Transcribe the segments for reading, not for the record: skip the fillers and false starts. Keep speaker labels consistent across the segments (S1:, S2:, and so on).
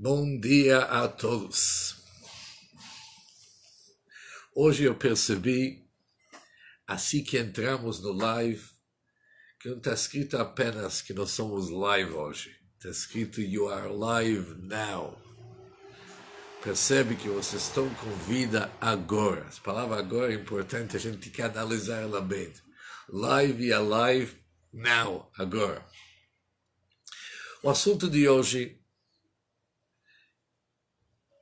S1: Bom dia a todos. Hoje eu percebi, assim que entramos no live, que não está escrito apenas que nós somos live hoje. Está escrito You are live now. Percebe que vocês estão com vida agora. Essa palavra agora é importante, a gente tem que analisar ela bem. Live e alive now, agora. O assunto de hoje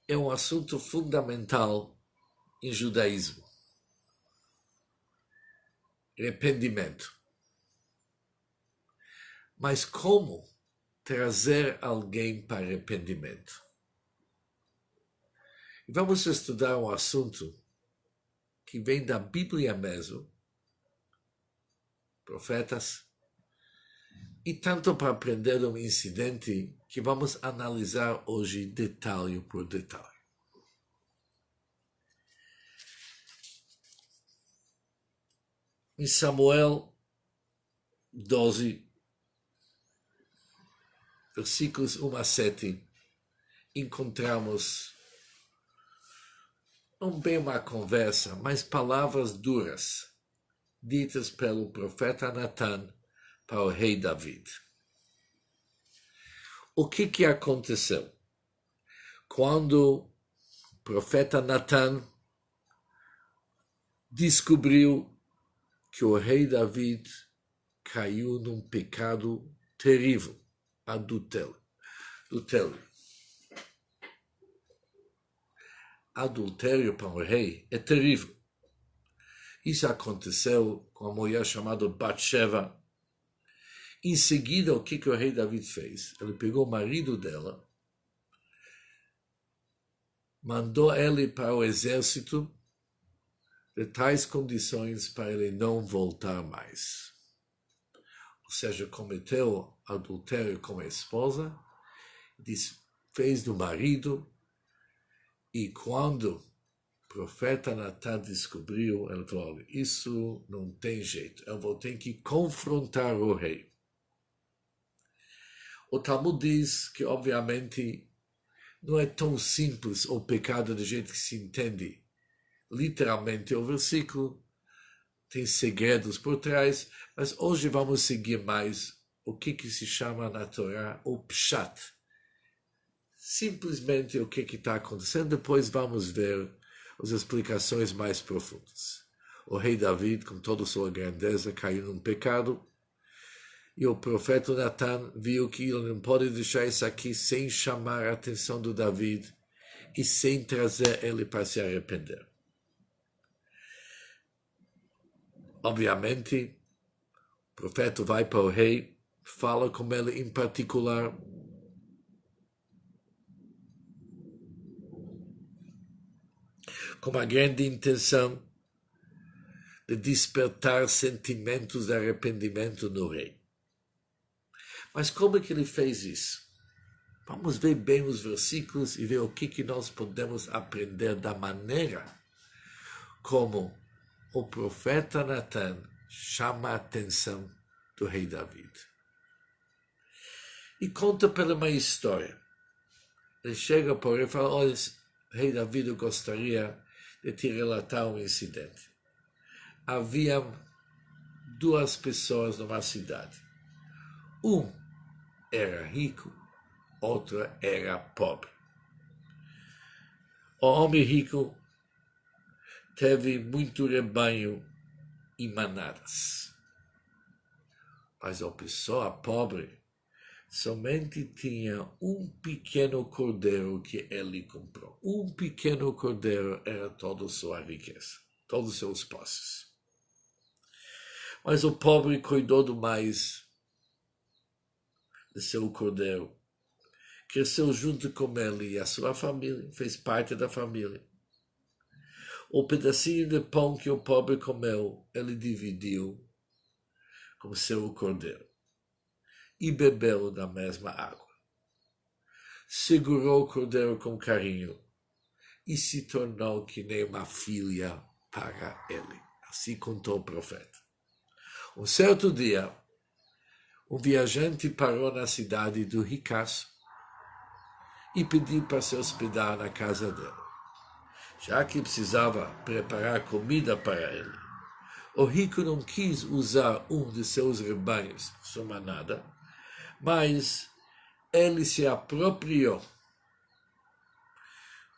S1: é um assunto fundamental em judaísmo. Arrependimento. Mas como trazer alguém para arrependimento? E vamos estudar um assunto que vem da Bíblia mesmo, profetas, e tanto para aprender um incidente que vamos analisar hoje detalhe por detalhe. Em Samuel 12, versículos 1 a 7, encontramos não bem uma conversa, mas palavras duras, ditas pelo profeta Natan para o rei David. O que aconteceu? Quando o profeta Natan descobriu que o rei David caiu num pecado terrível, adultério. Adultério para o rei é terrível. Isso aconteceu com a mulher chamada Batsheva. Em seguida, o que o rei David fez? Ele pegou o marido dela, mandou ele para o exército de tais condições para ele não voltar mais. Ou seja, cometeu adultério com a esposa, fez do marido, e quando o profeta Natan descobriu, ele falou, olha, isso não tem jeito, eu vou ter que confrontar o rei. O Talmud diz que, obviamente, não é tão simples o pecado do jeito que se entende. Literalmente, o versículo tem segredos por trás, mas hoje vamos seguir mais o que se chama na Torá o Pshat. Simplesmente o que está acontecendo, depois vamos ver as explicações mais profundas. O rei David, com toda a sua grandeza, caiu num pecado, e o profeta Natan viu que ele não pode deixar isso aqui sem chamar a atenção do David e sem trazer ele para se arrepender. Obviamente, o profeta vai para o rei, fala com ele em particular, com uma grande intenção de despertar sentimentos de arrependimento no rei. Mas como é que ele fez isso? Vamos ver bem os versículos e ver o que nós podemos aprender da maneira como o profeta Natan chama a atenção do rei David. E conta para uma história. Ele chega para ele e fala, olha, rei David, eu gostaria de te relatar um incidente. Havia duas pessoas numa cidade. Um era rico, outro era pobre. O homem rico teve muito rebanho e manadas. Mas a pessoa pobre somente tinha um pequeno cordeiro que ele comprou. Um pequeno cordeiro era toda a sua riqueza, todos os seus posses. Mas o pobre cuidou do mais de seu cordeiro. Cresceu junto com ele e a sua família, fez parte da família. O pedacinho de pão que o pobre comeu, ele dividiu com seu cordeiro. E bebeu da mesma água. Segurou o cordeiro com carinho e se tornou que nem uma filha para ele. Assim contou o profeta. Um certo dia, um viajante parou na cidade do ricaço e pediu para se hospedar na casa dela. Já que precisava preparar comida para ele, o rico não quis usar um de seus rebanhos, sua manada, mas ele se apropriou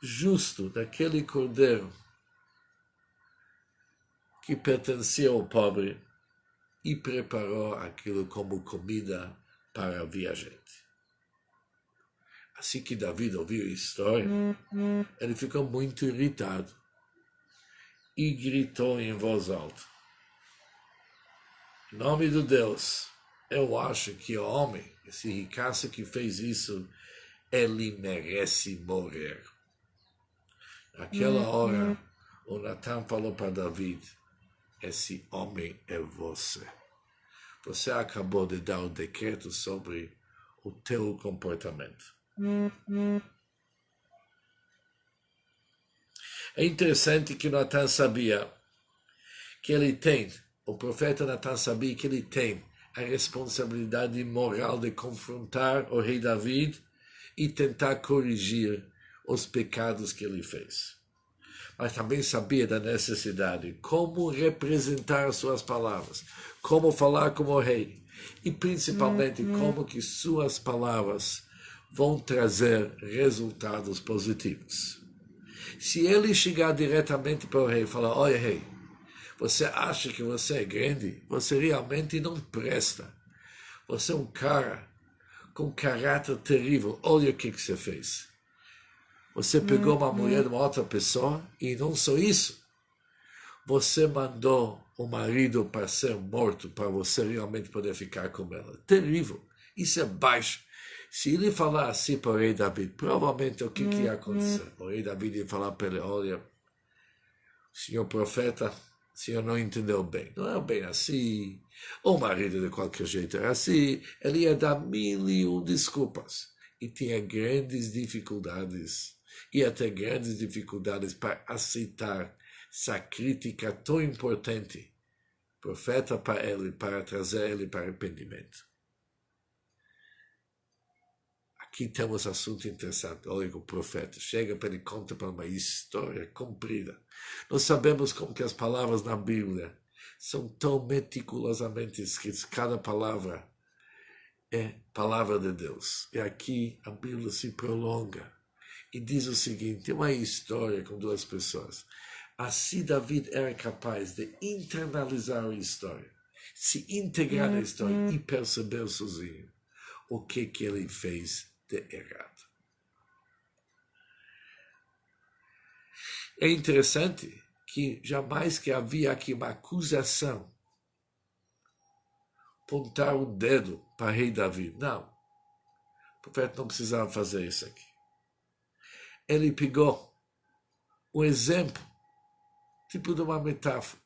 S1: justo daquele cordeiro que pertencia ao pobre e preparou aquilo como comida para a viajante. Assim que Davi ouviu a história, ele ficou muito irritado e gritou em voz alta: em nome de Deus, eu acho que o homem, esse ricaço que fez isso, ele merece morrer. Naquela hora, o Natan falou para Davi: esse homem é você. Você acabou de dar o decreto sobre o teu comportamento. É interessante que Natan sabia que ele tem, o profeta Natan sabia que ele tem a responsabilidade moral de confrontar o rei David e tentar corrigir os pecados que ele fez. Mas também sabia da necessidade, como representar suas palavras, como falar como o rei, e principalmente como que suas palavras vão trazer resultados positivos. Se ele chegar diretamente para o rei e falar: olha, rei, você acha que você é grande? Você realmente não presta. Você é um cara com caráter terrível. Olha o que você fez. Você pegou uma mulher de uma outra pessoa e não só isso. Você mandou o marido para ser morto para você realmente poder ficar com ela. Terrível. Isso é baixo. Se ele falar assim para o rei David, provavelmente o que ia acontecer? O rei David ia falar para ele: olha, senhor profeta, o senhor não entendeu bem. Não é bem assim. O marido de qualquer jeito era assim. Ele ia dar 1001 desculpas. E tinha grandes dificuldades. Ia ter grandes dificuldades para aceitar essa crítica tão importante. Profeta para ele, para trazer ele para arrependimento. Aqui temos assunto interessante. Olha, o profeta chega para ele, conta para uma história comprida. Nós sabemos como que as palavras na Bíblia são tão meticulosamente escritas. Cada palavra é palavra de Deus. E aqui a Bíblia se prolonga e diz o seguinte: uma história com duas pessoas. Assim David era capaz de internalizar a história, se integrar na história e perceber sozinho o que ele fez de errado. É interessante que jamais que havia aqui uma acusação, apontar o dedo para o rei Davi. Não. O profeta não precisava fazer isso aqui. Ele pegou um exemplo, tipo de uma metáfora,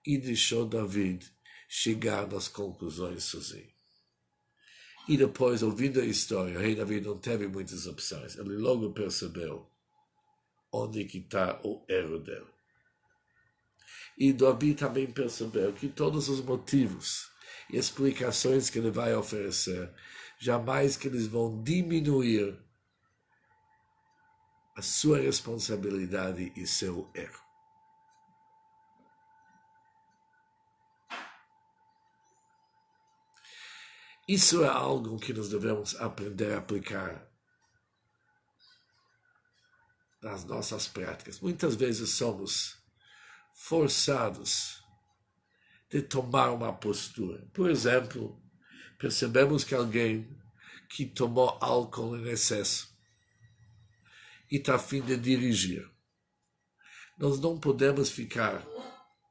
S1: e deixou Davi chegar nas conclusões sozinho. E depois, ouvindo a história, o rei Davi não teve muitas opções. Ele logo percebeu onde que está o erro dele. E Davi também percebeu que todos os motivos e explicações que ele vai oferecer, jamais que eles vão diminuir a sua responsabilidade e seu erro. Isso é algo que nós devemos aprender a aplicar nas nossas práticas. Muitas vezes somos forçados de tomar uma postura. Por exemplo, percebemos que alguém que tomou álcool em excesso e está a fim de dirigir. Nós não podemos ficar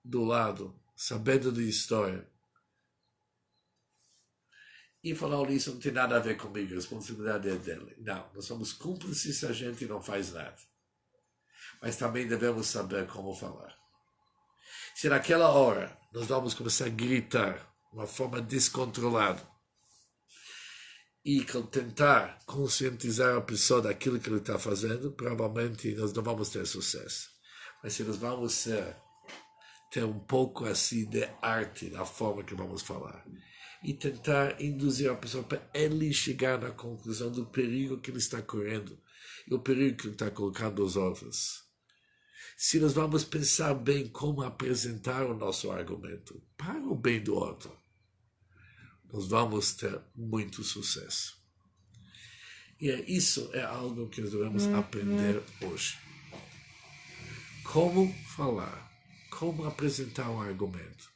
S1: do lado, sabendo da história, e falar: olha, isso não tem nada a ver comigo, a responsabilidade é dele. Não, nós somos cúmplices se a gente não faz nada. Mas também devemos saber como falar. Se naquela hora nós vamos começar a gritar de uma forma descontrolada e tentar conscientizar a pessoa daquilo que ele está fazendo, provavelmente nós não vamos ter sucesso. Mas se nós vamos ter um pouco assim de arte na forma que vamos falar e tentar induzir a pessoa para ele chegar na conclusão do perigo que ele está correndo, e o perigo que está colocando os outros. Se nós vamos pensar bem como apresentar o nosso argumento para o bem do outro, nós vamos ter muito sucesso. E isso é algo que nós devemos aprender hoje. Como falar, como apresentar um argumento.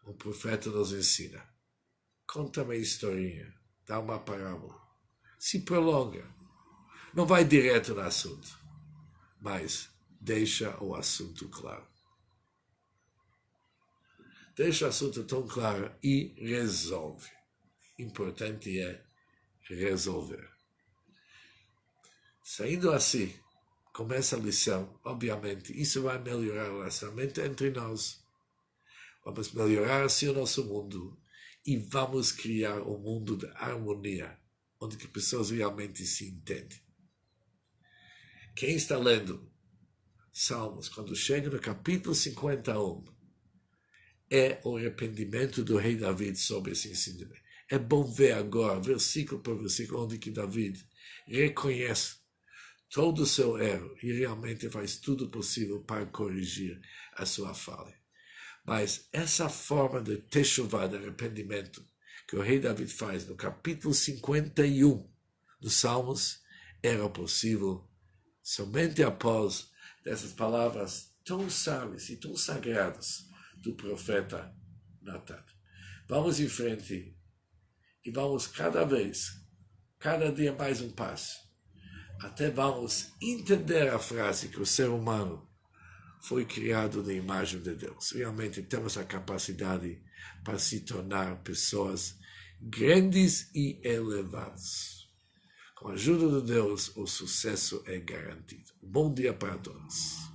S1: O profeta nos ensina. Conta uma historinha, dá uma parábola. Se prolonga. Não vai direto no assunto, mas deixa o assunto claro. Deixa o assunto tão claro e resolve. Importante é resolver. Saindo assim, começa a lição, obviamente, isso vai melhorar o relacionamento entre nós. Vamos melhorar assim o nosso mundo e vamos criar um mundo de harmonia, onde que pessoas realmente se entendem. Quem está lendo Salmos, quando chega no capítulo 51, é o arrependimento do rei David sobre esse ensinamento. É bom ver agora, versículo por versículo, onde que David reconhece todo o seu erro e realmente faz tudo possível para corrigir a sua falha. Mas essa forma de techuvá, de arrependimento, que o rei David faz no capítulo 51 dos Salmos, era possível somente após essas palavras tão sábias e tão sagradas do profeta Natan. Vamos em frente e vamos cada dia mais um passo, até vamos entender a frase que o ser humano foi criado na imagem de Deus. Realmente temos a capacidade para se tornar pessoas grandes e elevadas. Com a ajuda de Deus, o sucesso é garantido. Bom dia para todos.